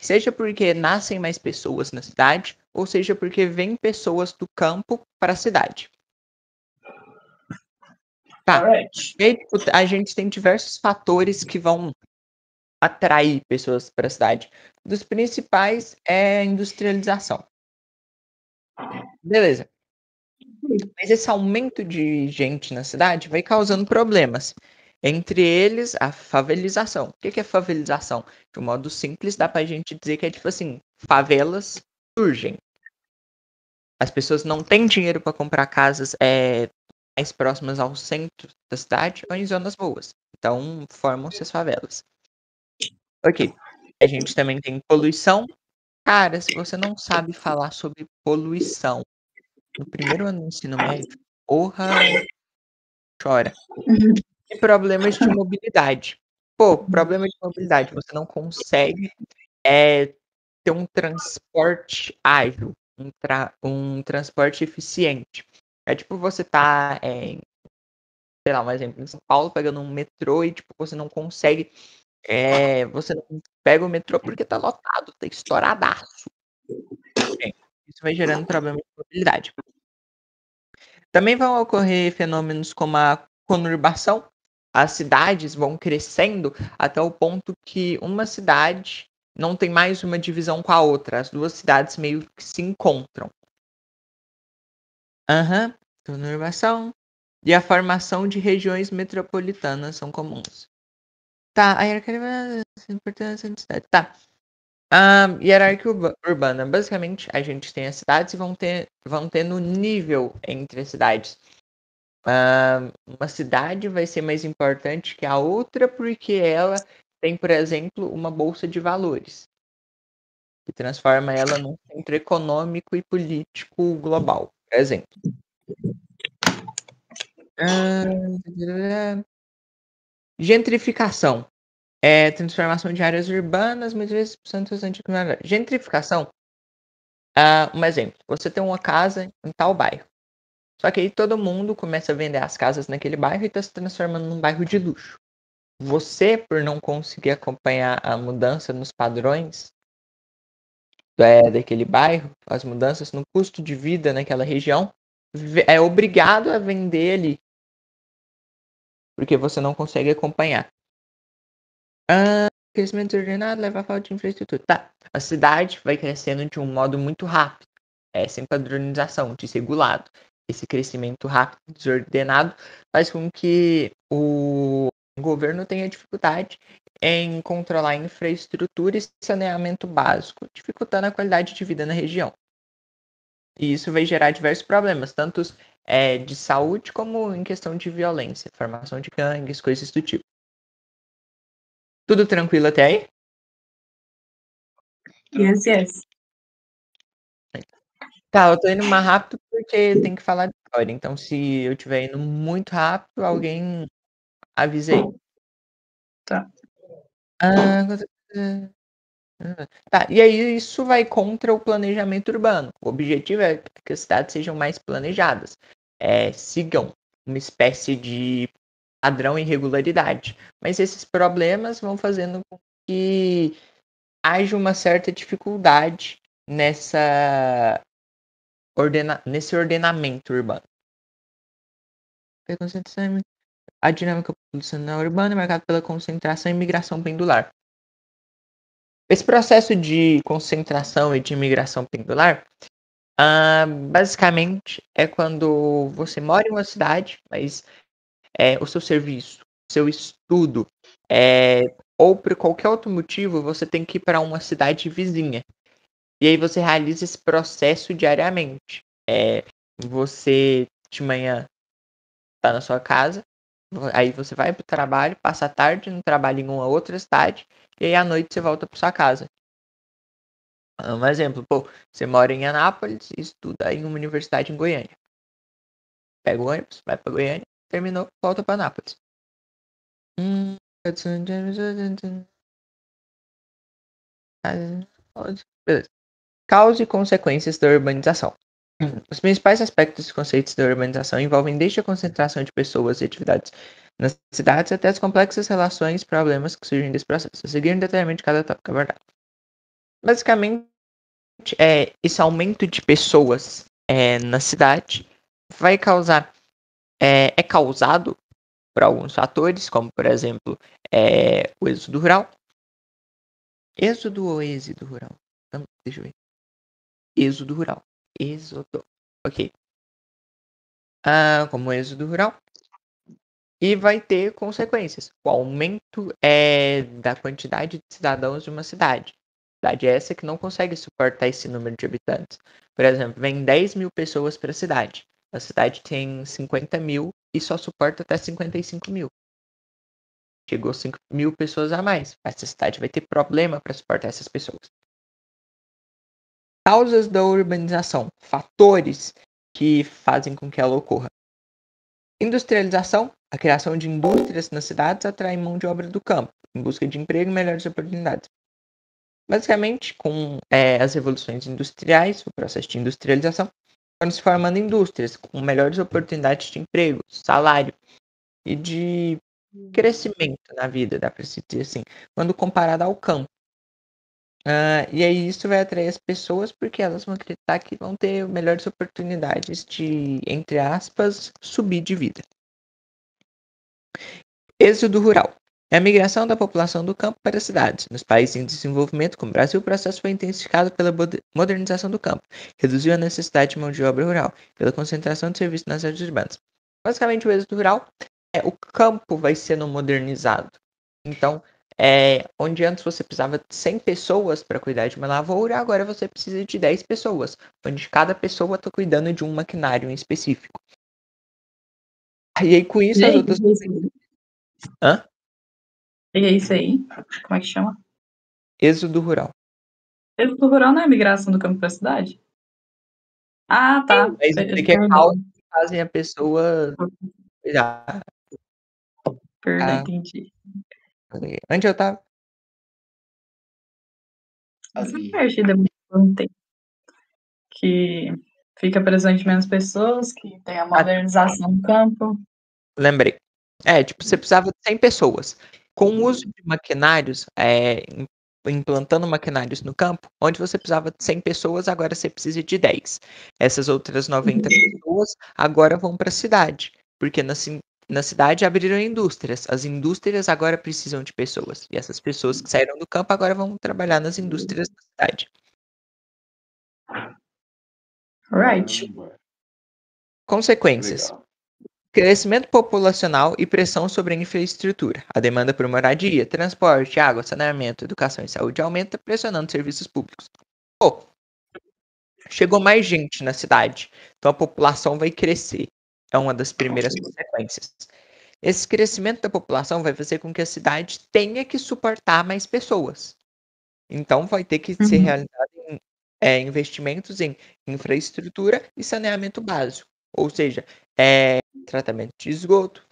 Seja porque nascem mais pessoas na cidade, ou seja porque vêm pessoas do campo para a cidade. Tá. Alright. E aí, tipo, a gente tem diversos fatores que vão atrair pessoas para a cidade. Um dos principais é a industrialização. Beleza. Mas esse aumento de gente na cidade vai causando problemas. Entre eles, a favelização. O que é favelização? De um modo simples, dá pra gente dizer que é tipo assim, favelas surgem. As pessoas não têm dinheiro para comprar casas mais próximas ao centro da cidade ou em zonas boas. Então, formam-se as favelas. Ok. A gente também tem poluição. Cara, se você não sabe falar sobre poluição no primeiro ano do ensino médio, porra, chora. E problemas de mobilidade. Pô, problema de mobilidade, você não consegue ter um transporte ágil, um transporte eficiente. É tipo você tá sei lá, um exemplo, em São Paulo, pegando um metrô e tipo, você não consegue. Você não pega o metrô porque tá lotado, tá estouradaço. Isso vai gerando problemas de mobilidade. Também vão ocorrer fenômenos como a conurbação. As cidades vão crescendo até o ponto que uma cidade não tem mais uma divisão com a outra. As duas cidades meio que se encontram. Conurbação. E a formação de regiões metropolitanas são comuns. Tá, a hierarquia importância da cidade. Tá. Hierarquia urbana. Basicamente, a gente tem as cidades e vão tendo nível entre as cidades. Uma cidade vai ser mais importante que a outra porque ela tem, por exemplo, uma bolsa de valores, que transforma ela num centro econômico e político global, por exemplo. Gentrificação. Transformação de áreas urbanas, muitas vezes centros antigos. Gentrificação. Um exemplo. Você tem uma casa em tal bairro. Só que aí todo mundo começa a vender as casas naquele bairro e está se transformando num bairro de luxo. Você, por não conseguir acompanhar a mudança nos padrões daquele bairro, as mudanças no custo de vida naquela região, é obrigado a vender ali, porque você não consegue acompanhar. Crescimento ordenado leva a falta de infraestrutura. Tá, a cidade vai crescendo de um modo muito rápido, sem padronização, desregulado. Esse crescimento rápido, desordenado, faz com que o governo tenha dificuldade em controlar a infraestrutura e saneamento básico, dificultando a qualidade de vida na região. E isso vai gerar diversos problemas, tanto de saúde como em questão de violência, formação de gangues, coisas do tipo. Tudo tranquilo até aí? Yes. Tá, eu tô indo mais rápido porque tem que falar de história. Então, se eu estiver indo muito rápido, alguém avisa aí. Tá. Tá, e aí isso vai contra o planejamento urbano. O objetivo é que as cidades sejam mais planejadas, sigam uma espécie de padrão e regularidade. Mas esses problemas vão fazendo com que haja uma certa dificuldade nesse ordenamento urbano. A dinâmica populacional urbana é marcada pela concentração e migração pendular. Esse processo de concentração e de migração pendular, basicamente, é quando você mora em uma cidade, mas o seu serviço, seu estudo, ou por qualquer outro motivo, você tem que ir para uma cidade vizinha. E aí você realiza esse processo diariamente. Você de manhã está na sua casa, aí você vai para o trabalho, passa a tarde no trabalho em uma outra cidade, e aí à noite você volta para sua casa. Um exemplo, você mora em Anápolis e estuda em uma universidade em Goiânia. Pega o ônibus, vai para Goiânia, terminou, volta para Anápolis. Beleza. Causa e consequências da urbanização. Os principais aspectos e conceitos da urbanização envolvem desde a concentração de pessoas e atividades nas cidades até as complexas relações e problemas que surgem desse processo. A seguir, detalhamento de cada tópico abordado. Basicamente, esse aumento de pessoas na cidade vai causar, é causado por alguns fatores, como por exemplo, o êxodo rural. Êxodo ou êxodo rural? Deixa eu ver. Êxodo rural. Êxodo. Ok. Como êxodo rural. E vai ter consequências. O aumento da quantidade de cidadãos de uma cidade. Cidade essa que não consegue suportar esse número de habitantes. Por exemplo, vem 10.000 pessoas para a cidade. A cidade tem 50.000 e só suporta até 55.000. Chegou 5.000 pessoas a mais. Essa cidade vai ter problema para suportar essas pessoas. Causas da urbanização. Fatores que fazem com que ela ocorra. Industrialização. A criação de indústrias nas cidades atrai mão de obra do campo, em busca de emprego e melhores oportunidades. Basicamente, com as revoluções industriais, o processo de industrialização, foram se formando indústrias com melhores oportunidades de emprego, salário e de crescimento na vida, dá para se dizer assim, quando comparado ao campo. E aí isso vai atrair as pessoas porque elas vão acreditar que vão ter melhores oportunidades de, entre aspas, subir de vida. Êxodo rural. É a migração da população do campo para as cidades. Nos países em desenvolvimento, como o Brasil, o processo foi intensificado pela modernização do campo, reduziu a necessidade de mão de obra rural, pela concentração de serviços nas áreas urbanas. Basicamente, o êxodo rural o campo vai sendo modernizado. Então, onde antes você precisava de 100 pessoas para cuidar de uma lavoura, agora você precisa de 10 pessoas, onde cada pessoa está cuidando de um maquinário em específico. E aí, com isso, as Gente, outras. e é isso aí? Hã? E é isso aí? Como é que chama? Êxodo rural. Êxodo rural não é migração do campo para a cidade? Ah, tá. Mas isso aqui é causas Perdão. que fazem a pessoa cuidar. Perdão, Ah, entendi. onde eu tava? Essa parte da perguntei que fica presente menos pessoas, que tem a Ah, modernização do campo. lembrei. Tipo, você precisava de 100 pessoas. Com o uso de maquinários, implantando maquinários no campo, onde você precisava de 100 pessoas, agora você precisa de 10. Essas outras 90 pessoas agora vão para a cidade, porque na cidade abriram indústrias. As indústrias agora precisam de pessoas. E essas pessoas que saíram do campo agora vão trabalhar nas indústrias da cidade. Right. Consequências. Crescimento populacional e pressão sobre a infraestrutura. A demanda por moradia, transporte, água, saneamento, educação e saúde aumenta, pressionando serviços públicos. Pô, chegou mais gente na cidade, então a população vai crescer. É uma das primeiras consequências. Esse crescimento da população vai fazer com que a cidade tenha que suportar mais pessoas. Então vai ter que ser realizado investimentos em infraestrutura e saneamento básico. Ou seja, tratamento de esgoto,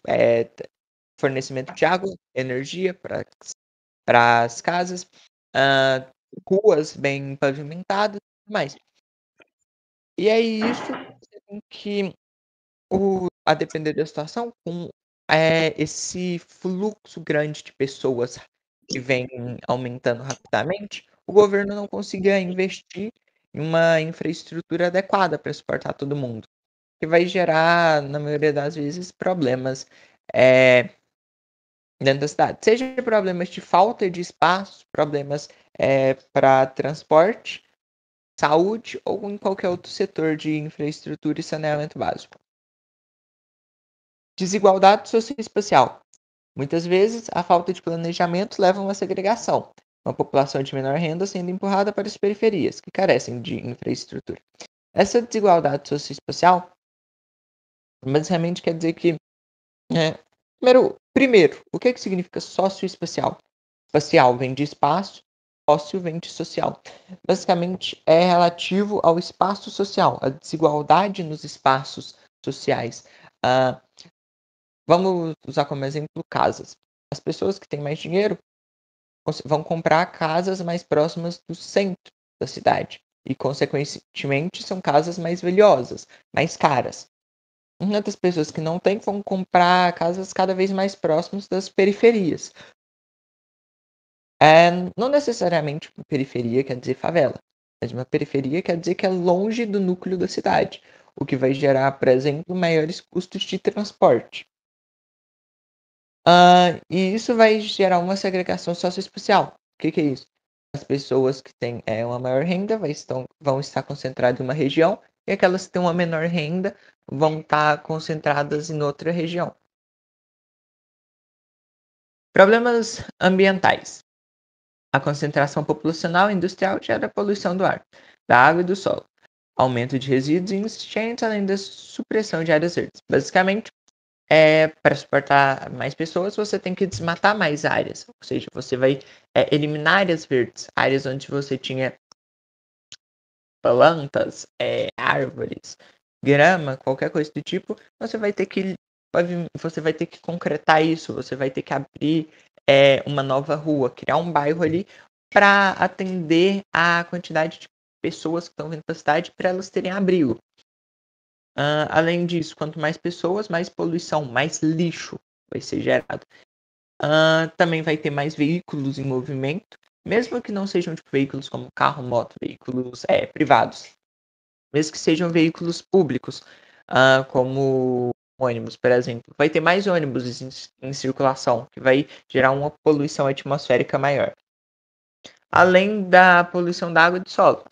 fornecimento de água, energia para as casas, ruas bem pavimentadas e tudo mais. E aí isso tem que, a depender da situação, com esse fluxo grande de pessoas que vem aumentando rapidamente, o governo não consiga investir em uma infraestrutura adequada para suportar todo mundo, que vai gerar, na maioria das vezes, problemas dentro da cidade. Seja problemas de falta de espaço, problemas para transporte, saúde ou em qualquer outro setor de infraestrutura e saneamento básico. Desigualdade socioespacial. Muitas vezes, a falta de planejamento leva a uma segregação, uma população de menor renda sendo empurrada para as periferias, que carecem de infraestrutura. Essa desigualdade socioespacial basicamente quer dizer que, primeiro, o que significa socioespacial? Espacial vem de espaço, sócio vem de social. Basicamente, é relativo ao espaço social, a desigualdade nos espaços sociais. Vamos usar como exemplo casas. As pessoas que têm mais dinheiro vão comprar casas mais próximas do centro da cidade e, consequentemente, são casas mais valiosas, mais caras. Muitas pessoas que não têm vão comprar casas cada vez mais próximas das periferias. Não necessariamente periferia quer dizer favela, mas uma periferia quer dizer que é longe do núcleo da cidade, o que vai gerar, por exemplo, maiores custos de transporte. E isso vai gerar uma segregação socioespacial. O que é isso? As pessoas que têm uma maior renda vão estar concentradas em uma região, e aquelas que têm uma menor renda vão estar concentradas em outra região. Problemas ambientais. A concentração populacional e industrial gera poluição do ar, da água e do solo. Aumento de resíduos e enchentes, além da supressão de áreas verdes. Basicamente, para suportar mais pessoas, você tem que desmatar mais áreas. Ou seja, você vai eliminar áreas verdes, áreas onde você tinha plantas, árvores, grama, qualquer coisa do tipo. Você vai ter que concretar isso. Você vai ter que abrir uma nova rua, criar um bairro ali para atender a quantidade de pessoas que estão vindo para a cidade, para elas terem abrigo. Além disso, quanto mais pessoas, mais poluição, mais lixo vai ser gerado. Também vai ter mais veículos em movimento, mesmo que não sejam tipo, veículos como carro, moto, veículos privados, mesmo que sejam veículos públicos, como ônibus, por exemplo. Vai ter mais ônibus em circulação, que vai gerar uma poluição atmosférica maior. Além da poluição da água e do solo.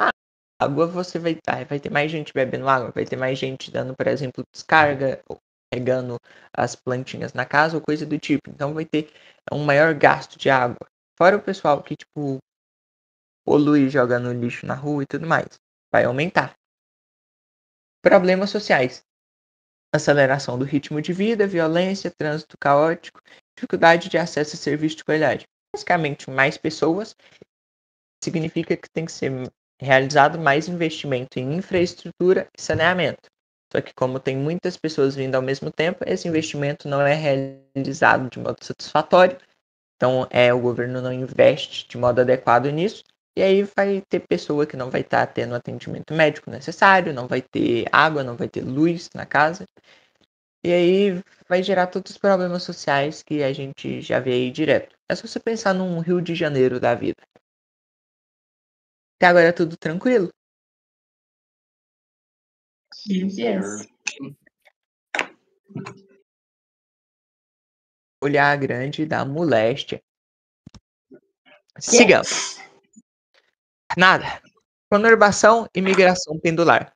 Água você vai ter mais gente bebendo água, vai ter mais gente dando, por exemplo, descarga, ou regando as plantinhas na casa ou coisa do tipo. Então vai ter um maior gasto de água. Fora o pessoal que, tipo, polui jogando lixo na rua e tudo mais. Vai aumentar. Problemas sociais. Aceleração do ritmo de vida, violência, trânsito caótico, dificuldade de acesso a serviços de qualidade. Basicamente, mais pessoas significa que tem que ser realizado mais investimento em infraestrutura e saneamento. Só que como tem muitas pessoas vindo ao mesmo tempo, esse investimento não é realizado de modo satisfatório. Então, o governo não investe de modo adequado nisso. E aí vai ter pessoa que não vai estar tendo o atendimento médico necessário, não vai ter água, não vai ter luz na casa. E aí vai gerar todos os problemas sociais que a gente já vê aí direto. É só você pensar num Rio de Janeiro da vida. Até agora é tudo tranquilo. Yes. Olhar grande da moléstia. Sigamos. Nada. Conurbação e migração pendular.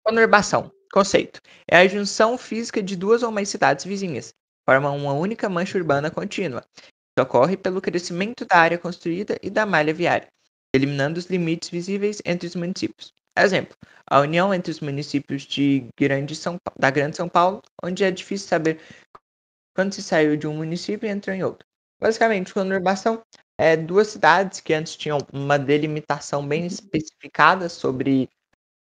Conurbação. Conceito. É a junção física de duas ou mais cidades vizinhas. Formam uma única mancha urbana contínua. Isso ocorre pelo crescimento da área construída e da malha viária, eliminando os limites visíveis entre os municípios. Exemplo, a união entre os municípios da Grande São Paulo, onde é difícil saber quando se saiu de um município e entrou em outro. Basicamente, conurbação é duas cidades que antes tinham uma delimitação bem especificada sobre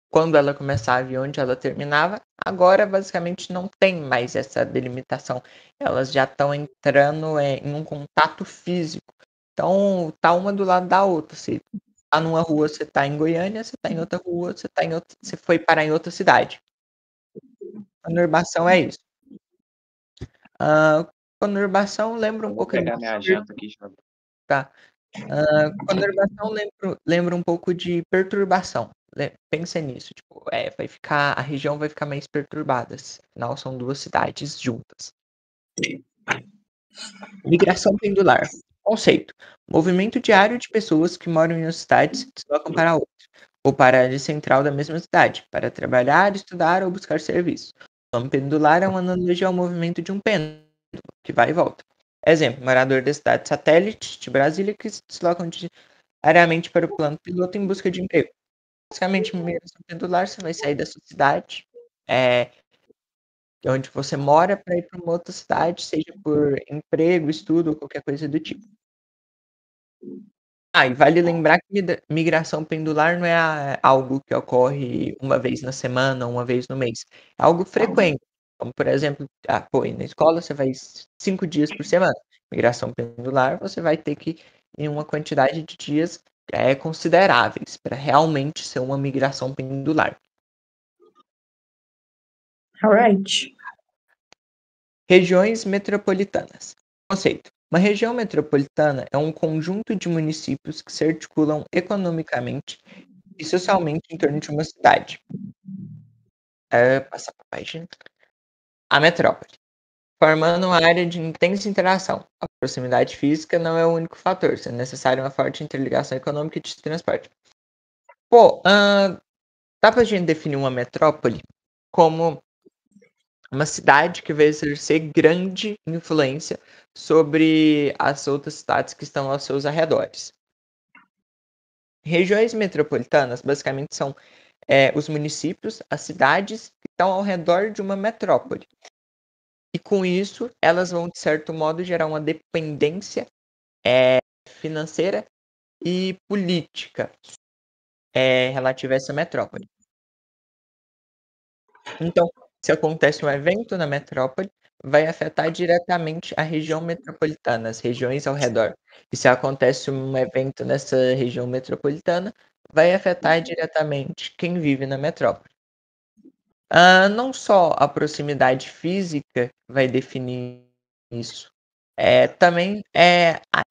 quando ela começava e onde ela terminava. Agora, basicamente, não tem mais essa delimitação. Elas já estão entrando em um contato físico. Então, tá uma do lado da outra. Se tá numa rua, você tá em Goiânia, você tá em outra rua, você foi parar em outra cidade. Conurbação é isso. Conurbação lembra um Vou pouco de pegar minha janta aqui já. tá. Conurbação lembra um pouco de perturbação. Pensa nisso, tipo, a região vai ficar mais perturbada. Afinal, são duas cidades juntas. Migração pendular. Conceito. Movimento diário de pessoas que moram em uma cidade se deslocam para outra, ou para a área central da mesma cidade, para trabalhar, estudar ou buscar serviço. O nome pendular é uma analogia ao movimento de um pêndulo, que vai e volta. Exemplo, morador da cidade satélite de Brasília que se deslocam diariamente para o plano piloto em busca de emprego. Basicamente, migração pendular, você vai sair da sua cidade, onde você mora, para ir para uma outra cidade, seja por emprego, estudo ou qualquer coisa do tipo. E vale lembrar que migração pendular não é algo que ocorre uma vez na semana, uma vez no mês. É algo frequente. Como, por exemplo, na escola você vai 5 dias por semana. Migração pendular, você vai ter que ir em uma quantidade de dias consideráveis para realmente ser uma migração pendular. Alright. Regiões metropolitanas. Conceito. Uma região metropolitana é um conjunto de municípios que se articulam economicamente e socialmente em torno de uma cidade. Passar para a página. A metrópole, formando uma área de intensa interação. A proximidade física não é o único fator, sendo necessária uma forte interligação econômica e de transporte. Pô, dá pra gente definir uma metrópole como uma cidade que vai exercer grande influência sobre as outras cidades que estão aos seus arredores. Regiões metropolitanas basicamente são os municípios, as cidades que estão ao redor de uma metrópole. E com isso, elas vão, de certo modo, gerar uma dependência financeira e política relativa a essa metrópole. Então, se acontece um evento na metrópole, vai afetar diretamente a região metropolitana, as regiões ao redor. E se acontece um evento nessa região metropolitana, vai afetar diretamente quem vive na metrópole. Não só a proximidade física vai definir isso, também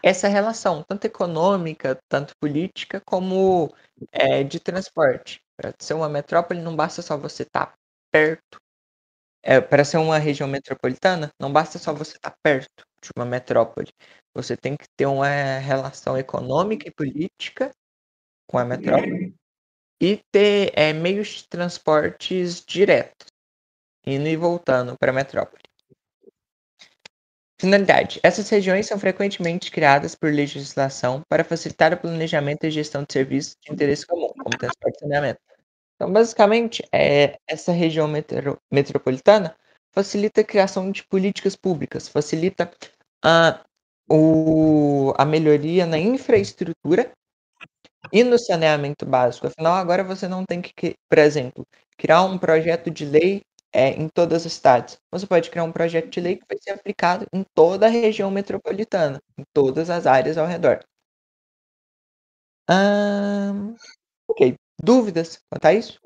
essa relação, tanto econômica, tanto política, como de transporte. Para ser uma metrópole, não basta só você estar perto. Para ser uma região metropolitana, não basta só você estar perto de uma metrópole. Você tem que ter uma relação econômica e política com a metrópole e ter meios de transportes diretos, indo e voltando para a metrópole. Finalidade: essas regiões são frequentemente criadas por legislação para facilitar o planejamento e gestão de serviços de interesse comum, como transporte e saneamento. Então, basicamente, essa região metropolitana facilita a criação de políticas públicas, facilita a, a melhoria na infraestrutura e no saneamento básico. Afinal, agora você não tem que, por exemplo, criar um projeto de lei em todas as cidades. Você pode criar um projeto de lei que vai ser aplicado em toda a região metropolitana, em todas as áreas ao redor. Ok. Dúvidas quanto a isso?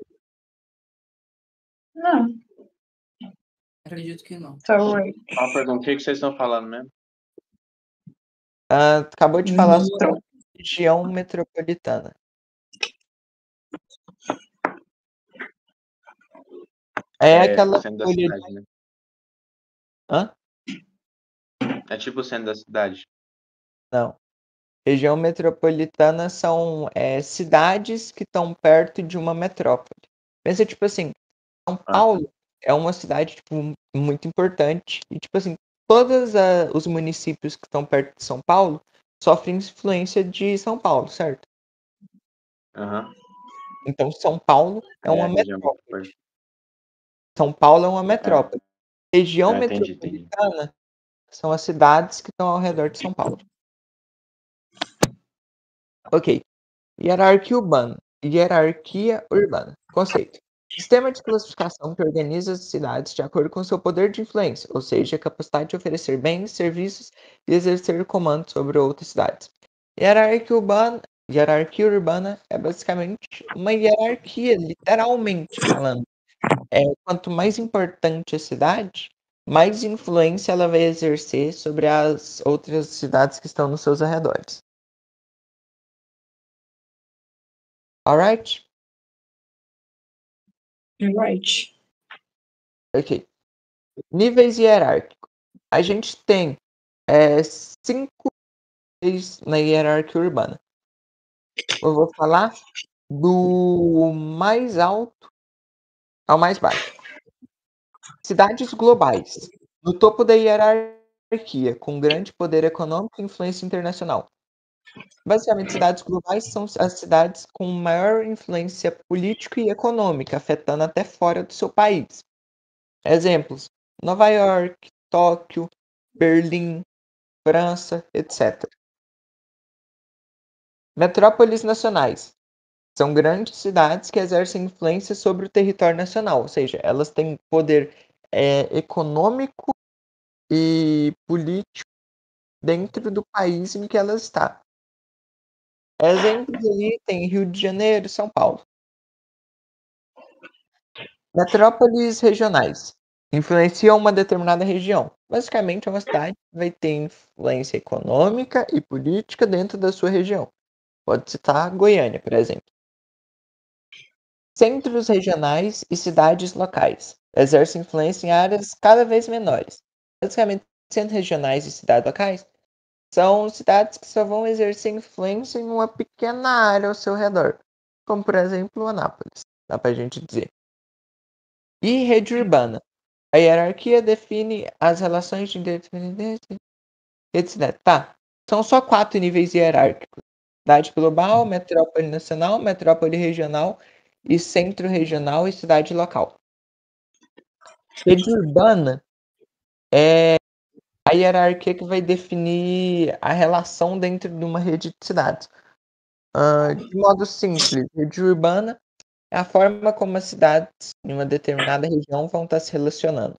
Não. Acredito que não. So, right. Uma pergunta, o que vocês estão falando mesmo? Acabou de falar sobre região metropolitana. Aquela centro da folha de... cidade, né? Hã? É tipo o centro da cidade. Não. Região metropolitana são cidades que estão perto de uma metrópole. Pensa, tipo assim, São Paulo é uma cidade tipo, muito importante. E, tipo assim, todos os municípios que estão perto de São Paulo sofrem influência de São Paulo, certo? Aham. Então, São Paulo é uma região metrópole. São Paulo é uma metrópole. Região entendi. metropolitana são as cidades que estão ao redor de São Paulo. Ok. Hierarquia urbana. Conceito. Sistema de classificação que organiza as cidades de acordo com seu poder de influência, ou seja, a capacidade de oferecer bens, serviços e exercer comando sobre outras cidades. Hierarquia urbana é basicamente uma hierarquia, literalmente falando. Quanto mais importante a cidade, mais influência ela vai exercer sobre as outras cidades que estão nos seus arredores. Alright? Right. Ok. Níveis hierárquicos. A gente tem 5 níveis na hierarquia urbana. Eu vou falar do mais alto ao mais baixo. Cidades globais. No topo da hierarquia, com grande poder econômico e influência internacional. Basicamente, cidades globais são as cidades com maior influência política e econômica, afetando até fora do seu país. Exemplos: Nova York, Tóquio, Berlim, França, etc. Metrópoles nacionais são grandes cidades que exercem influência sobre o território nacional, ou seja, elas têm poder econômico e político dentro do país em que elas estão. Exemplos ali tem Rio de Janeiro e São Paulo. Metrópoles regionais influenciam uma determinada região. Basicamente, uma cidade vai ter influência econômica e política dentro da sua região. Pode citar Goiânia, por exemplo. Centros regionais e cidades locais exercem influência em áreas cada vez menores. Basicamente, centros regionais e cidades locais são cidades que só vão exercer influência em uma pequena área ao seu redor, como por exemplo Anápolis, dá pra gente dizer. E rede urbana. A hierarquia define as relações de interdependência entre cidades. Tá, são só 4 níveis hierárquicos. Cidade global, metrópole nacional, metrópole regional e centro regional e cidade local. Rede urbana é a hierarquia que vai definir a relação dentro de uma rede de cidades. De modo simples, rede urbana é a forma como as cidades em uma determinada região vão estar se relacionando.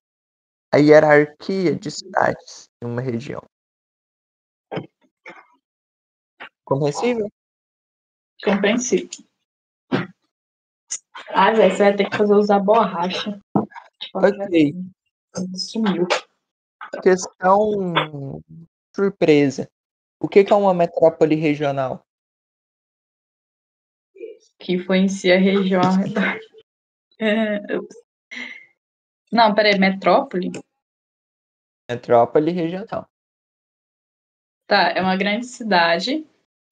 A hierarquia de cidades em uma região. Compreensível? Compreensível. Ah, velho, você vai ter que usar borracha. Tipo, Ok. sumiu. Questão surpresa. O que é uma metrópole regional? Que influencia a região ao redor. Não, peraí, metrópole? Metrópole regional. Tá, é uma grande cidade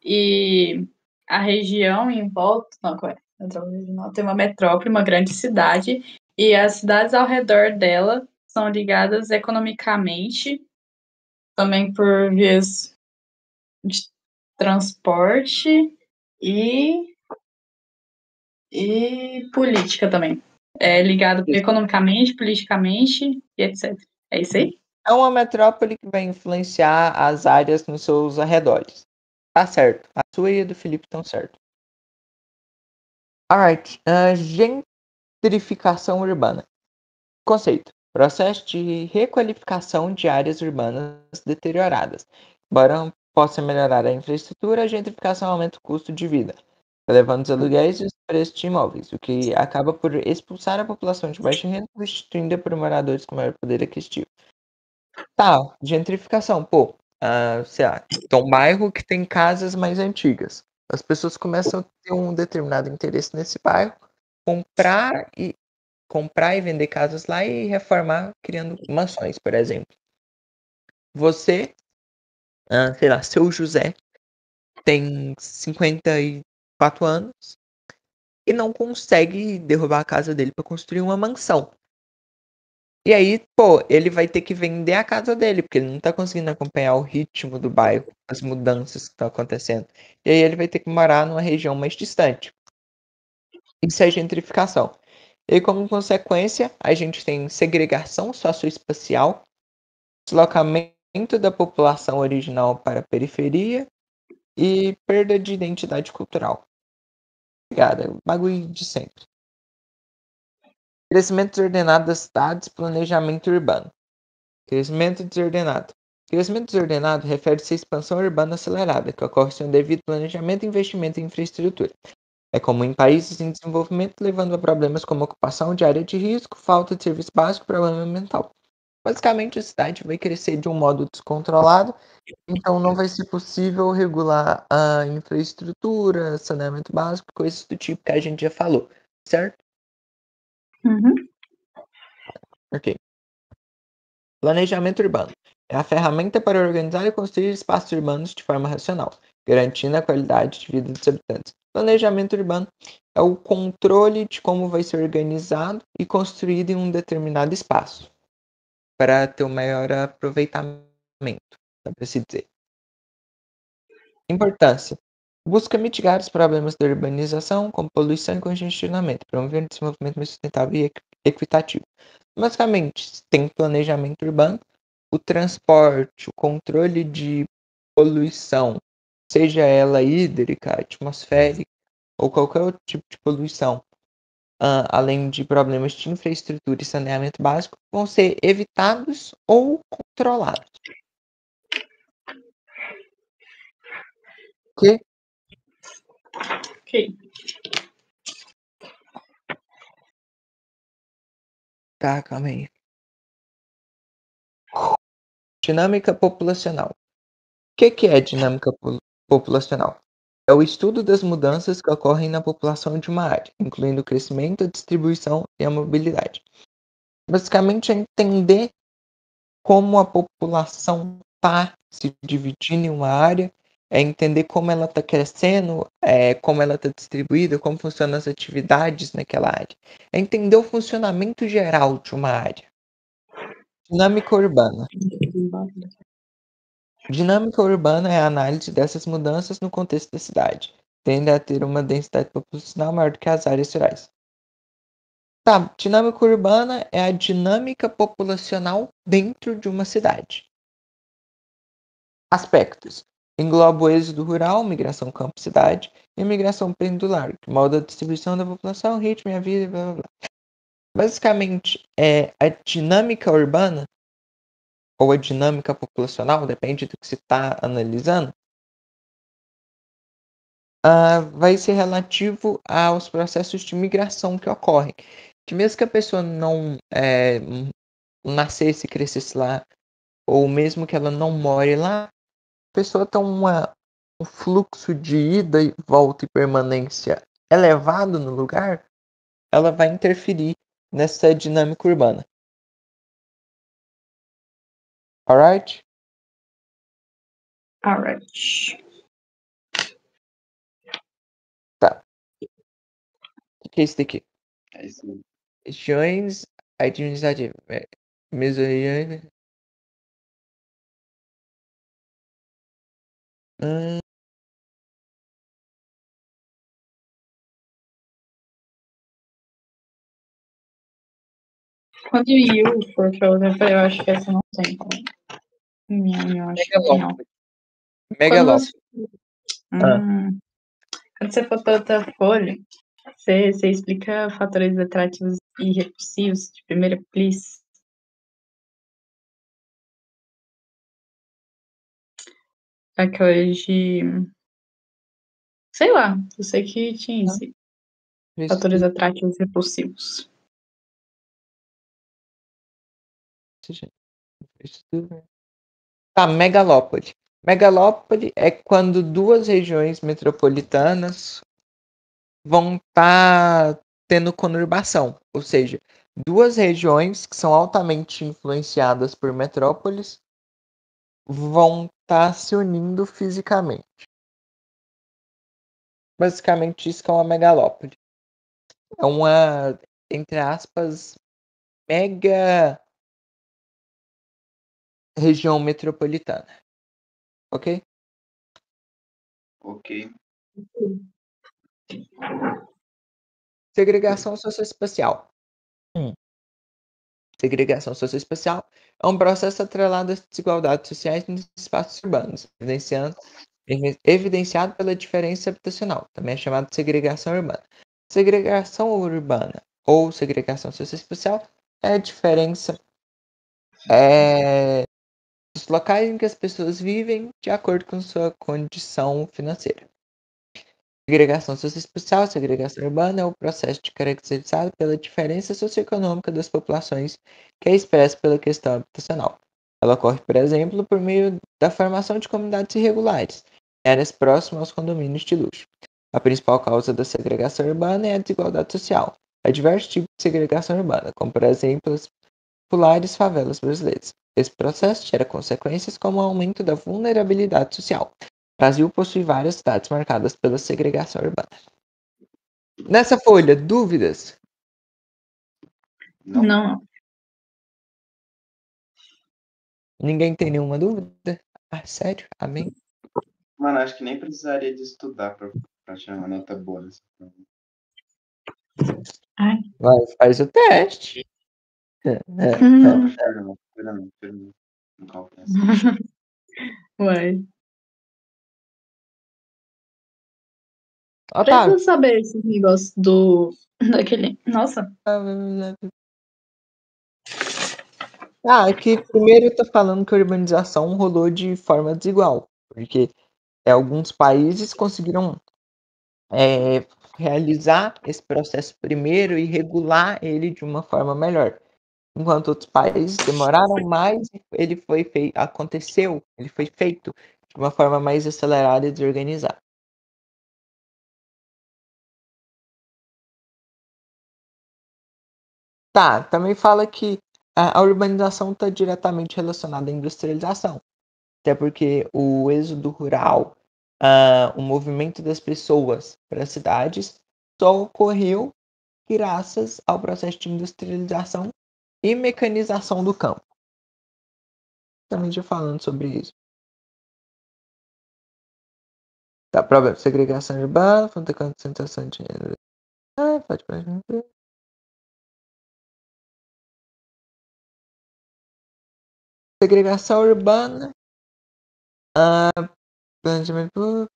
e a região em volta. Não, qual é? Metrópole regional. Tem uma metrópole, uma grande cidade, e as cidades ao redor dela são ligadas economicamente, também por vias de transporte e política também. É ligado Isso. economicamente, politicamente e etc. É isso aí? É uma metrópole que vai influenciar as áreas nos seus arredores. Tá certo. A sua e a do Felipe estão certo. Alright. Gentrificação urbana. Conceito. Processo de requalificação de áreas urbanas deterioradas. Embora possa melhorar a infraestrutura, a gentrificação aumenta o custo de vida, elevando os aluguéis e os preços de imóveis, o que acaba por expulsar a população de baixa renda, substituindo por moradores com maior poder aquisitivo. Tá, gentrificação, pô, sei lá, então um bairro que tem casas mais antigas. As pessoas começam a ter um determinado interesse nesse bairro, comprar e vender casas lá e reformar criando mansões, por exemplo. Você, sei lá, seu José tem 54 anos e não consegue derrubar a casa dele para construir uma mansão. E aí, pô, ele vai ter que vender a casa dele, porque ele não tá conseguindo acompanhar o ritmo do bairro, as mudanças que estão acontecendo. E aí ele vai ter que morar numa região mais distante. Isso é gentrificação. E como consequência, a gente tem segregação socioespacial, deslocamento da população original para a periferia e perda de identidade cultural. Obrigada, o bagulho de sempre. Crescimento desordenado das cidades, planejamento urbano. Crescimento desordenado. Crescimento desordenado refere-se à expansão urbana acelerada, que ocorre sem o devido planejamento e investimento em infraestrutura. É comum em países em desenvolvimento, levando a problemas como ocupação de área de risco, falta de serviço básico e problema mental. Basicamente, a cidade vai crescer de um modo descontrolado, então não vai ser possível regular a infraestrutura, saneamento básico, coisas do tipo que a gente já falou, certo? Uhum. Ok. Planejamento urbano. É a ferramenta para organizar e construir espaços urbanos de forma racional, garantindo a qualidade de vida dos habitantes. Planejamento urbano é o controle de como vai ser organizado e construído em um determinado espaço, para ter o maior aproveitamento, dá para se dizer. Importância. Busca mitigar os problemas da urbanização, como poluição e congestionamento, promovendo um desenvolvimento mais sustentável e equitativo. Basicamente, tem planejamento urbano, o transporte, o controle de poluição, seja ela hídrica, atmosférica ou qualquer outro tipo de poluição, além de problemas de infraestrutura e saneamento básico, vão ser evitados ou controlados. Ok? Ok. Tá, calma aí. dinâmica populacional. O que é dinâmica populacional? É o estudo das mudanças que ocorrem na população de uma área, incluindo o crescimento, a distribuição e a mobilidade. Basicamente, é entender como a população está se dividindo em uma área, é entender como ela está crescendo, como ela está distribuída, como funcionam as atividades naquela área. É entender o funcionamento geral de uma área. Dinâmica urbana. Dinâmica urbana é a análise dessas mudanças no contexto da cidade, tende a ter uma densidade populacional maior do que as áreas rurais. Tá, dinâmica urbana é a dinâmica populacional dentro de uma cidade. Aspectos. Engloba o êxodo rural, migração campo-cidade e migração pendular, que molda a distribuição da população, ritmo e a vida, blá blá blá. Basicamente, a dinâmica urbana ou a dinâmica populacional, depende do que se está analisando, vai ser relativo aos processos de migração que ocorrem. Que mesmo que a pessoa não nascesse e crescesse lá, ou mesmo que ela não more lá, a pessoa tem um fluxo de ida e volta e permanência elevado no lugar, ela vai interferir nessa dinâmica urbana. Alright? Alright. Tá. O que é isso daqui? É isso aí. Regiões administrativas. Mesorregiões. Quando o Yu for pra outra, eu acho que essa não tem como. Eu acho que não. Megalópolis. Quando você for pra outra folha, você explica fatores atrativos e repulsivos de primeira, please. Aquelas de... Sei lá, eu sei que tinha isso. Fatores atrativos e repulsivos. Tá, megalópole. Megalópole é quando duas regiões metropolitanas vão estar tendo conurbação, ou seja, duas regiões que são altamente influenciadas por metrópoles vão estar se unindo fisicamente. Basicamente isso que é uma megalópole. É uma, entre aspas, mega região metropolitana. Ok? Ok. Segregação socioespacial. Segregação socioespacial é um processo atrelado às desigualdades sociais nos espaços urbanos, evidenciado pela diferença habitacional, também é chamado de segregação urbana. Segregação urbana ou segregação socioespacial é a diferença dos locais em que as pessoas vivem de acordo com sua condição financeira. Segregação socioespacial, segregação urbana é o processo caracterizado pela diferença socioeconômica das populações que é expressa pela questão habitacional. Ela ocorre, por exemplo, por meio da formação de comunidades irregulares, áreas próximas aos condomínios de luxo. A principal causa da segregação urbana é a desigualdade social. Há diversos tipos de segregação urbana, como, por exemplo, as populares favelas brasileiras. Esse processo gera consequências como o aumento da vulnerabilidade social. O Brasil possui várias cidades marcadas pela segregação urbana. Nessa folha, dúvidas? Não. Ninguém tem nenhuma dúvida? Ah, sério? Amém? Mano, acho que nem precisaria de estudar pra tirar uma nota boa nessa prova. Vai, faz o teste. Não, prefiro não. Não compensa. Ué. Otávio. Precisa saber esse negócio daquele... Nossa. Aqui primeiro eu tô falando que a urbanização rolou de forma desigual, porque alguns países conseguiram realizar esse processo primeiro e regular ele de uma forma melhor. enquanto outros países demoraram mais, ele foi feito de uma forma mais acelerada e desorganizada. Tá, também fala que a urbanização está diretamente relacionada à industrialização, até porque o êxodo rural, o movimento das pessoas para as cidades, só ocorreu graças ao processo de industrialização e mecanização do campo. Também já falando sobre isso. Tá, problema. Segregação urbana, falta de concentração de gênero. Pode. Segregação urbana. Planejamento.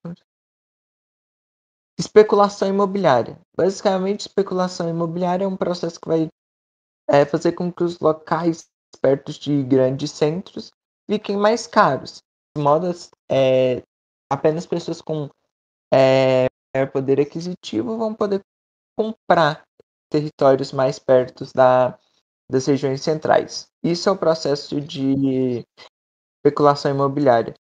Especulação imobiliária. Basicamente, especulação imobiliária é um processo que vai fazer com que os locais perto de grandes centros fiquem mais caros. De modo apenas pessoas com maior poder aquisitivo vão poder comprar territórios mais perto das regiões centrais. Isso é o processo de especulação imobiliária.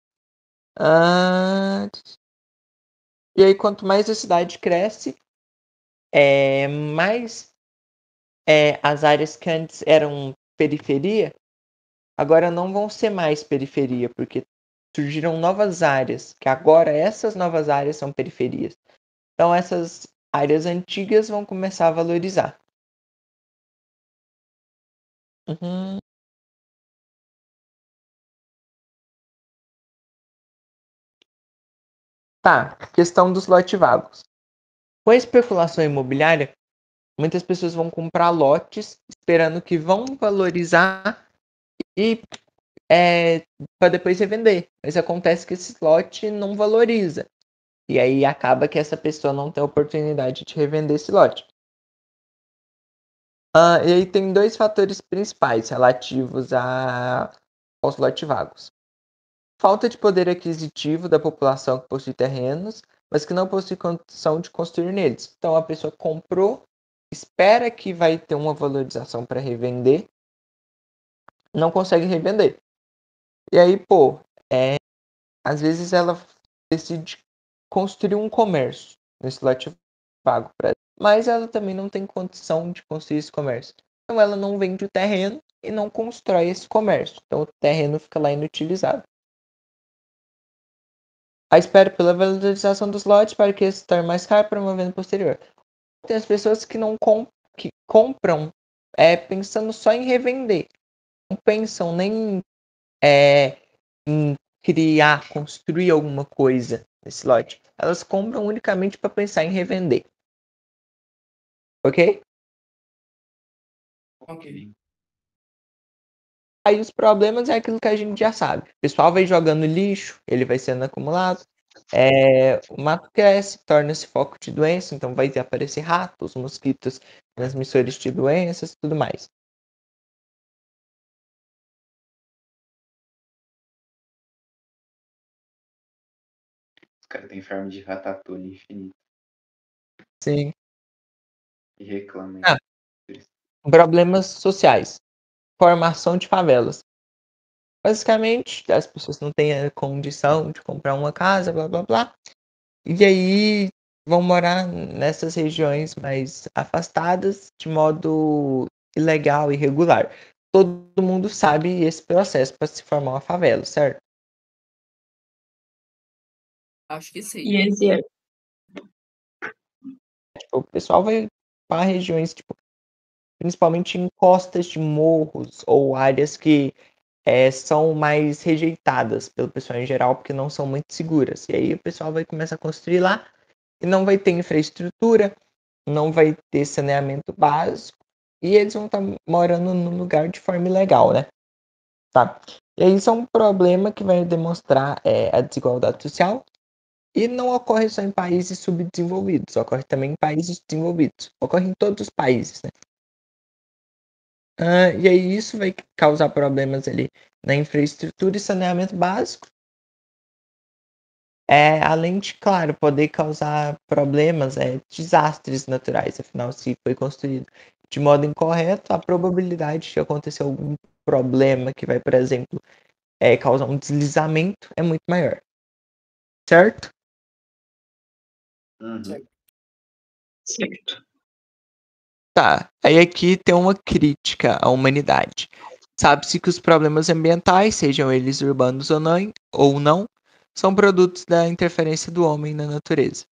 E aí, quanto mais a cidade cresce, mais as áreas que antes eram periferia, agora não vão ser mais periferia, porque surgiram novas áreas, que agora essas novas áreas são periferias. Então, essas áreas antigas vão começar a valorizar. Tá, questão dos lotes vagos. Com a especulação imobiliária, muitas pessoas vão comprar lotes esperando que vão valorizar e para depois revender. Mas acontece que esse lote não valoriza. E aí acaba que essa pessoa não tem a oportunidade de revender esse lote. E aí tem dois fatores principais relativos aos lotes vagos. Falta de poder aquisitivo da população que possui terrenos, mas que não possui condição de construir neles. Então a pessoa comprou, espera que vai ter uma valorização para revender, não consegue revender. E aí, às vezes ela decide construir um comércio nesse lote vago para ela, mas ela também não tem condição de construir esse comércio. Então ela não vende o terreno e não constrói esse comércio. Então o terreno fica lá inutilizado. A espera pela valorização dos lotes para que se torne mais caro para uma venda posterior. Tem as pessoas que não que compram pensando só em revender. Não pensam nem em criar, construir alguma coisa nesse lote. Elas compram unicamente para pensar em revender. Ok? Ok. Aí os problemas é aquilo que a gente já sabe. O pessoal vai jogando lixo, ele vai sendo acumulado. O mato cresce, torna-se foco de doença, então vai aparecer ratos, mosquitos, transmissores de doenças, tudo mais. Os caras têm farm de ratatouille infinito. Sim. E reclamam. Problemas sociais. Formação de favelas. Basicamente, as pessoas não têm a condição de comprar uma casa, blá blá blá. E aí vão morar nessas regiões mais afastadas de modo ilegal e irregular. Todo mundo sabe esse processo para se formar uma favela, certo? Acho que sim. E esse O pessoal vai para regiões, principalmente em costas de morros ou áreas que são mais rejeitadas pelo pessoal em geral, porque não são muito seguras. E aí o pessoal vai começar a construir lá e não vai ter infraestrutura, não vai ter saneamento básico e eles vão estar morando no lugar de forma ilegal, né? Tá? E aí isso é um problema que vai demonstrar a desigualdade social e não ocorre só em países subdesenvolvidos, ocorre também em países desenvolvidos, ocorre em todos os países, né? E aí isso vai causar problemas ali na infraestrutura e saneamento básico. Além de, claro, poder causar problemas, desastres naturais, afinal, se foi construído de modo incorreto, a probabilidade de acontecer algum problema que vai, por exemplo, causar um deslizamento é muito maior. Certo? Uhum. Certo. Tá. Aí aqui tem uma crítica à humanidade. Sabe-se que os problemas ambientais, sejam eles urbanos ou não, são produtos da interferência do homem na natureza.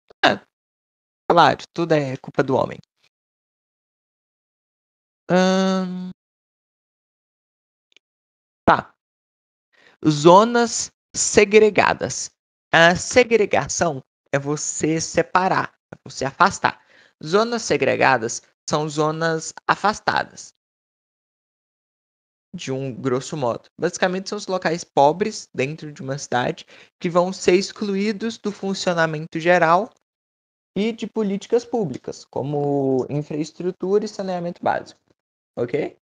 Claro, tudo é culpa do homem. Tá. Zonas segregadas. A segregação é você separar, é você afastar. Zonas segregadas são zonas afastadas, de um grosso modo. Basicamente são os locais pobres dentro de uma cidade que vão ser excluídos do funcionamento geral e de políticas públicas, como infraestrutura e saneamento básico. Ok?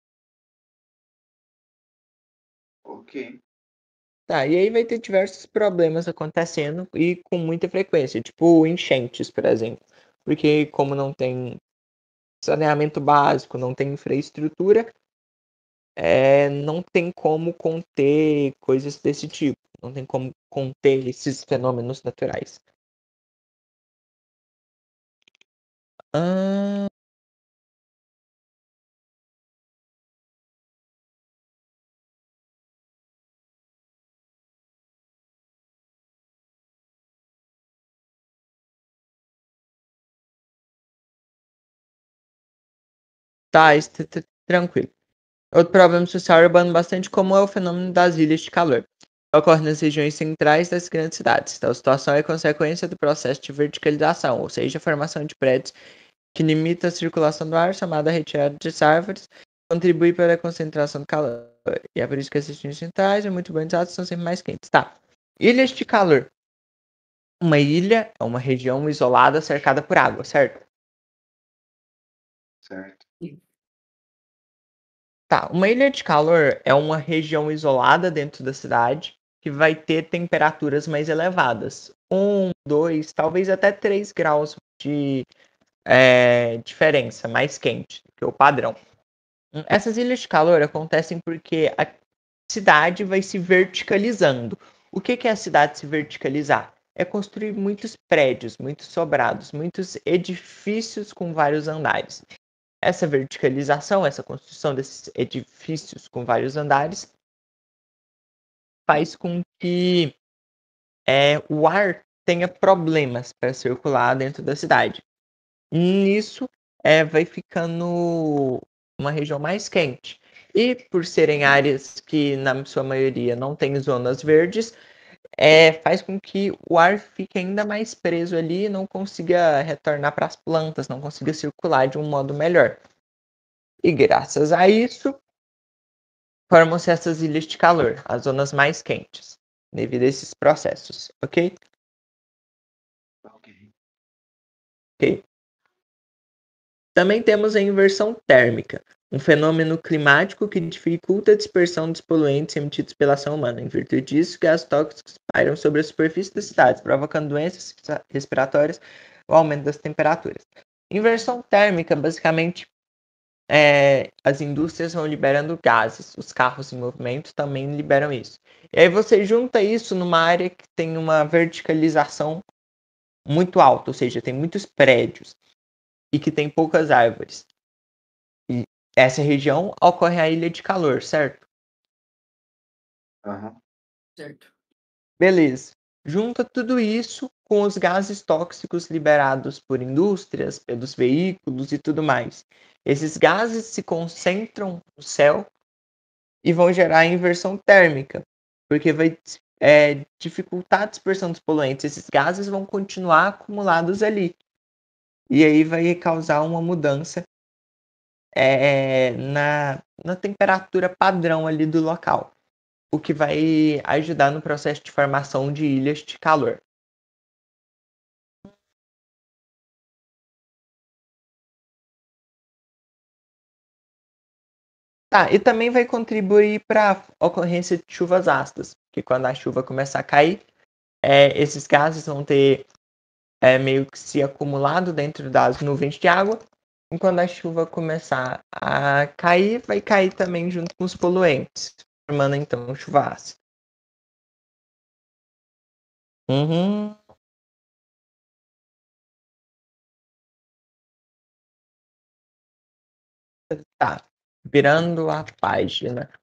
Ok. Tá, e aí vai ter diversos problemas acontecendo e com muita frequência, tipo enchentes, por exemplo. Porque como não tem saneamento básico, não tem infraestrutura, não tem como conter coisas desse tipo. Não tem como conter esses fenômenos naturais. Ah, tá, tranquilo. Outro problema social urbano bastante comum é o fenômeno das ilhas de calor. Ocorre nas regiões centrais das grandes cidades. Tal situação é consequência do processo de verticalização, ou seja, a formação de prédios que limita a circulação do ar, chamada retirada de árvores, contribui para a concentração do calor. E é por isso que as regiões centrais, muito urbanizadas, são sempre mais quentes. Tá. Ilhas de calor. Uma ilha é uma região isolada cercada por água, certo? Certo. Tá, uma ilha de calor é uma região isolada dentro da cidade que vai ter temperaturas mais elevadas. 1, 2, talvez até 3 graus de diferença, mais quente do que o padrão. Essas ilhas de calor acontecem porque a cidade vai se verticalizando. O que é a cidade se verticalizar? É construir muitos prédios, muitos sobrados, muitos edifícios com vários andares. Essa verticalização, essa construção desses edifícios com vários andares, faz com que o ar tenha problemas para circular dentro da cidade. Nisso, vai ficando uma região mais quente. E por serem áreas que, na sua maioria, não tem zonas verdes, faz com que o ar fique ainda mais preso ali e não consiga retornar para as plantas, não consiga circular de um modo melhor. E graças a isso, formam-se essas ilhas de calor, as zonas mais quentes, devido a esses processos, ok? Ok. Ok. Também temos a inversão térmica, um fenômeno climático que dificulta a dispersão dos poluentes emitidos pela ação humana. Em virtude disso, gases tóxicos pairam sobre a superfície das cidades, provocando doenças respiratórias ou aumento das temperaturas. Inversão térmica, basicamente, as indústrias vão liberando gases, os carros em movimento também liberam isso. E aí você junta isso numa área que tem uma verticalização muito alta, ou seja, tem muitos prédios e que tem poucas árvores. E essa região ocorre a ilha de calor, certo? Aham. Certo. Beleza. Junta tudo isso com os gases tóxicos liberados por indústrias, pelos veículos e tudo mais. Esses gases se concentram no céu e vão gerar inversão térmica, porque vai dificultar a dispersão dos poluentes. Esses gases vão continuar acumulados ali. E aí vai causar uma mudança na temperatura padrão ali do local, o que vai ajudar no processo de formação de ilhas de calor. Tá, e também vai contribuir para a ocorrência de chuvas ácidas, que quando a chuva começar a cair, esses gases vão ter meio que se acumulado dentro das nuvens de água, E quando a chuva começar a cair, vai cair também junto com os poluentes, formando então chuva ácida. Uhum. Tá. Virando a página.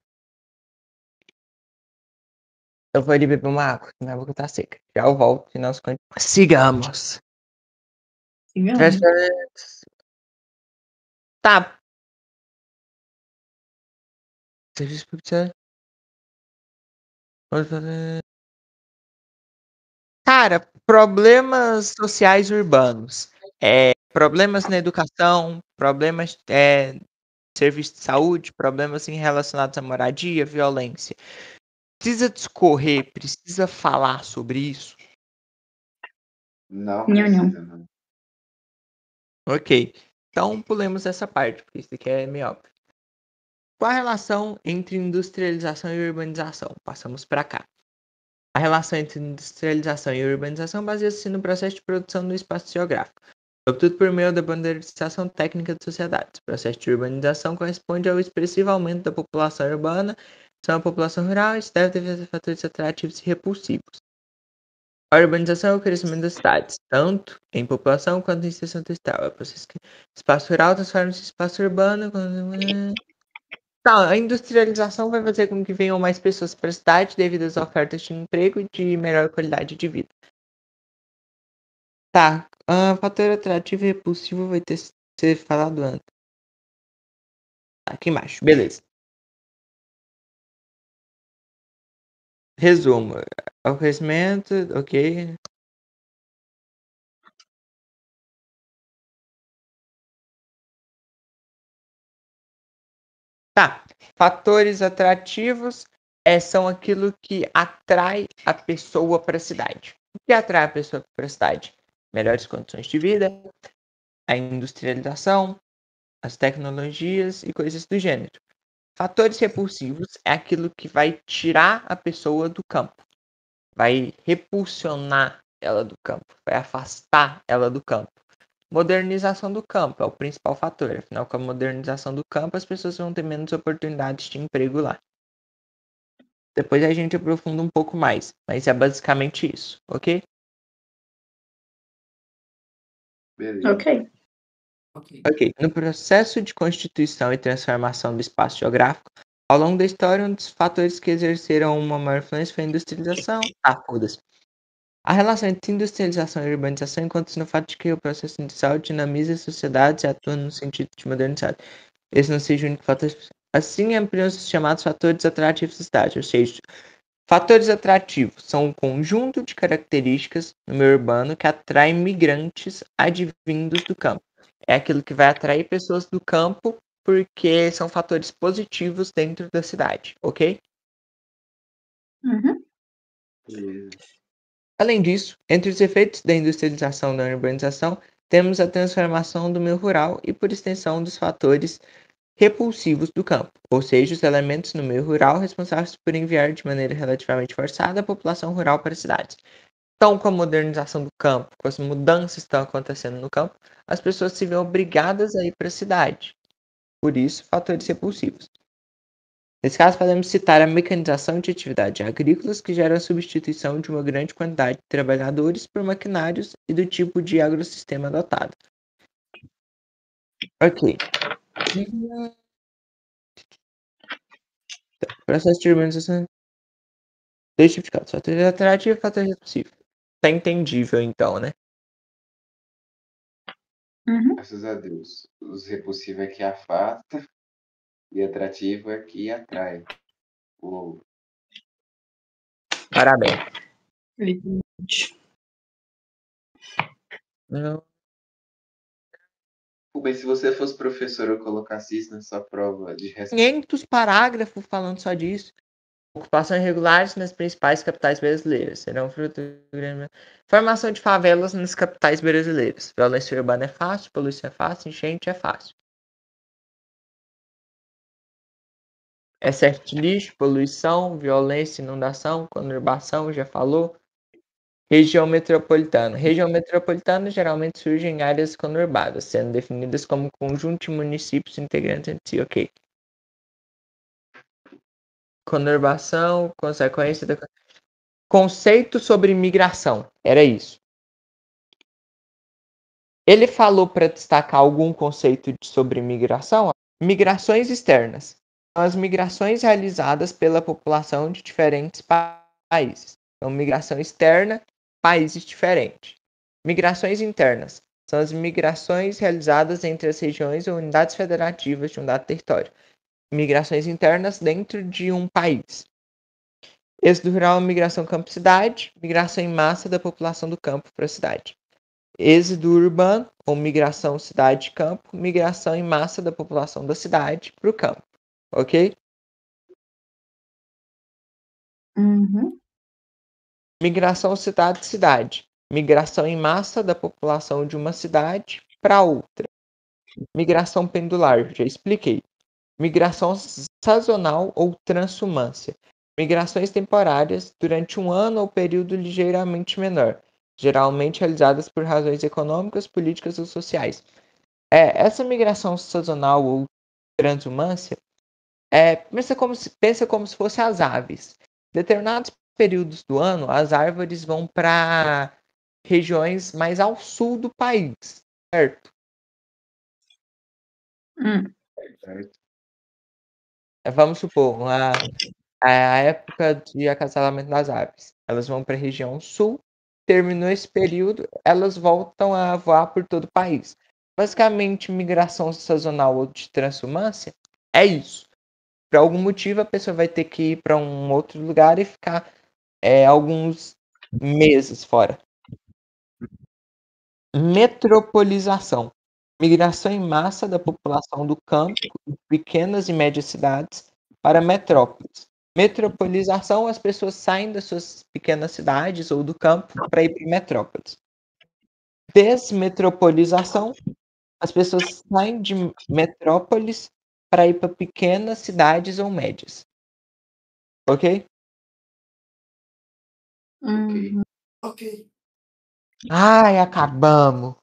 Eu vou ali beber uma água, minha boca tá seca. Já eu volto e nós continuamos. Sigamos. Sigamos. Tá. Cara, problemas sociais urbanos. Problemas na educação, problemas serviço de saúde, problemas relacionados à moradia, violência. Precisa discorrer, precisa falar sobre isso? Não Nham, nham. precisa, não. Ok. Então pulemos essa parte, porque isso aqui é meio óbvio. Qual a relação entre industrialização e urbanização? Passamos para cá. A relação entre industrialização e urbanização baseia-se no processo de produção do espaço geográfico, sobretudo por meio da modernização técnica de sociedades. O processo de urbanização corresponde ao expressivo aumento da população urbana, são a população rural, e isso deve devido a fatores atrativos e repulsivos. A urbanização é o crescimento das cidades, tanto em população quanto em extensão textil. É o processo que o espaço rural transforma-se em espaço urbano. Tá, a industrialização vai fazer com que venham mais pessoas para a cidade devido às ofertas de emprego e de melhor qualidade de vida. Tá, fator atrativo e repulsivo vai ter que ser falado antes. Tá, aqui embaixo, beleza. Resumo. O crescimento, ok. Tá, fatores atrativos são aquilo que atrai a pessoa para a cidade. O que atrai a pessoa para a cidade? Melhores condições de vida, a industrialização, as tecnologias e coisas do gênero. Fatores repulsivos é aquilo que vai tirar a pessoa do campo, vai repulsionar ela do campo, vai afastar ela do campo. Modernização do campo é o principal fator, afinal, com a modernização do campo, as pessoas vão ter menos oportunidades de emprego lá. Depois a gente aprofunda um pouco mais, mas é basicamente isso, ok? Beleza. Ok. Ok. Ok. No processo de constituição e transformação do espaço geográfico, ao longo da história, um dos fatores que exerceram uma maior influência foi a industrialização. Foda-se. A relação entre industrialização e urbanização encontra-se no fato de que o processo industrial dinamiza as sociedades e atua no sentido de modernizar. Esse não seja o único fator. Assim, ampliam-se os chamados fatores atrativos da cidade, ou seja, fatores atrativos são um conjunto de características no meio urbano que atraem migrantes advindos do campo. É aquilo que vai atrair pessoas do campo porque são fatores positivos dentro da cidade, ok? Uhum. Beleza. Além disso, entre os efeitos da industrialização e da urbanização, temos a transformação do meio rural e, por extensão, dos fatores repulsivos do campo, ou seja, os elementos no meio rural responsáveis por enviar de maneira relativamente forçada a população rural para as cidades. Então, com a modernização do campo, com as mudanças que estão acontecendo no campo, as pessoas se veem obrigadas a ir para a cidade. Por isso, fatores repulsivos. Nesse caso, podemos citar a mecanização de atividades agrícolas, que gera a substituição de uma grande quantidade de trabalhadores por maquinários e do tipo de agrossistema adotado. Ok. Processo de urbanização. Dois tipos de casos, fator atrativo e fator repulsivo. Tá entendível, então, né? Uhum. Graças a Deus. Os repulsivos é que afasta e atrativo é que atrai. O... Parabéns. Literalmente. Não. Bem, se você fosse professor, eu colocasse isso na sua prova de resposta. 500 parágrafos falando só disso. Ocupações irregulares nas principais capitais brasileiras. Serão fruto do grande... Formação de favelas nas capitais brasileiras. Violência urbana é fácil, poluição é fácil, enchente é fácil. Excesso de lixo, poluição, violência, inundação, conurbação, já falou. Região metropolitana. Região metropolitana geralmente surge em áreas conurbadas, sendo definidas como conjunto de municípios integrantes entre si. Ok. Conurbação, consequência da... Conceito sobre migração. Era isso. Ele falou para destacar algum conceito sobre migração? Migrações externas. São as migrações realizadas pela população de diferentes países. Então, migração externa, países diferentes. Migrações internas. São as migrações realizadas entre as regiões ou unidades federativas de um dado território. Migrações internas dentro de um país. Êxodo rural, migração campo-cidade. Migração em massa da população do campo para a cidade. Êxodo urbano, ou migração cidade-campo, migração em massa da população da cidade para o campo, ok? Uhum. Migração cidade-cidade, migração em massa da população de uma cidade para outra. Migração pendular, já expliquei. Migração sazonal ou transhumância, migrações temporárias durante um ano ou período ligeiramente menor, geralmente realizadas por razões econômicas, políticas ou sociais. Essa migração sazonal ou transhumância pensa como se fosse as aves. Em determinados períodos do ano, as árvores vão para regiões mais ao sul do país, certo? Certo? Vamos supor, a época de acasalamento das aves. Elas vão para a região sul, terminou esse período, elas voltam a voar por todo o país. Basicamente, migração sazonal ou de transhumância é isso. Por algum motivo, a pessoa vai ter que ir para um outro lugar e ficar alguns meses fora. Metropolização. Migração em massa da população do campo, de pequenas e médias cidades, para metrópoles. Metropolização, as pessoas saem das suas pequenas cidades ou do campo para ir para metrópoles. Desmetropolização, as pessoas saem de metrópoles para ir para pequenas cidades ou médias. Ok? Ok. Uhum. Ok. Ai, acabamos.